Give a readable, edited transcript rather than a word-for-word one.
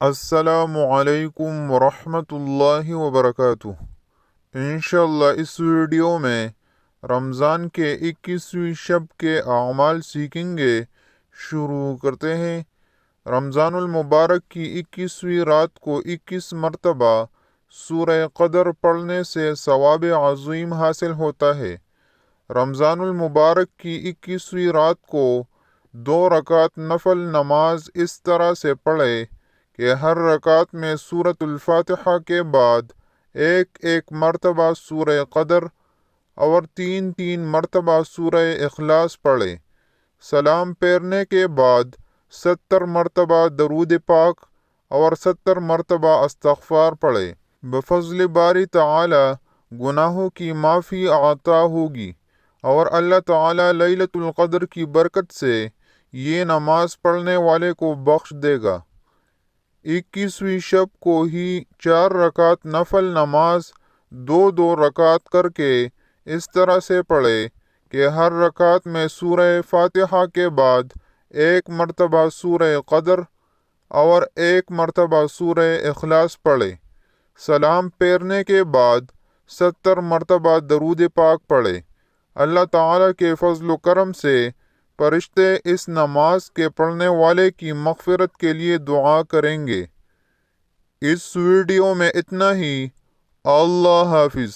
السلام علیکم ورحمۃ اللہ وبرکاتہ۔ انشاءاللہ اس ویڈیو میں رمضان کے 21ویں شب کے اعمال سیکھیں گے۔ شروع کرتے ہیں۔ رمضان المبارک کی 21ویں رات کو 21 مرتبہ سورہ قدر پڑھنے سے ثواب عظیم حاصل ہوتا ہے۔ رمضان المبارک کی 21ویں رات کو 2 رکعت نفل نماز اس طرح سے پڑھے کہ ہر رکعت میں سورۃ الفاتحہ کے بعد ایک مرتبہ سورہ قدر اور 3 مرتبہ سورہ اخلاص پڑھے۔ سلام پھیرنے کے بعد 70 مرتبہ درود پاک اور 70 مرتبہ استغفار پڑھے۔ بفضل باری تعالی گناہوں کی معافی عطا ہوگی اور اللہ تعالی لیلۃ القدر کی برکت سے یہ نماز پڑھنے والے کو بخش دے گا۔ 21ویں شب کو ہی 4 رکعت نفل نماز 2 رکعت کر کے اس طرح سے پڑھے کہ ہر رکعت میں سورہ فاتحہ کے بعد 1 مرتبہ سورہ قدر اور 1 مرتبہ سورہ اخلاص پڑھے۔ سلام پھیرنے کے بعد 70 مرتبہ درود پاک پڑھے۔ اللہ تعالیٰ کے فضل و کرم سے فرشتے اس نماز کے پڑھنے والے کی مغفرت کے لیے دعا کریں گے۔ اس ویڈیو میں اتنا ہی۔ اللہ حافظ۔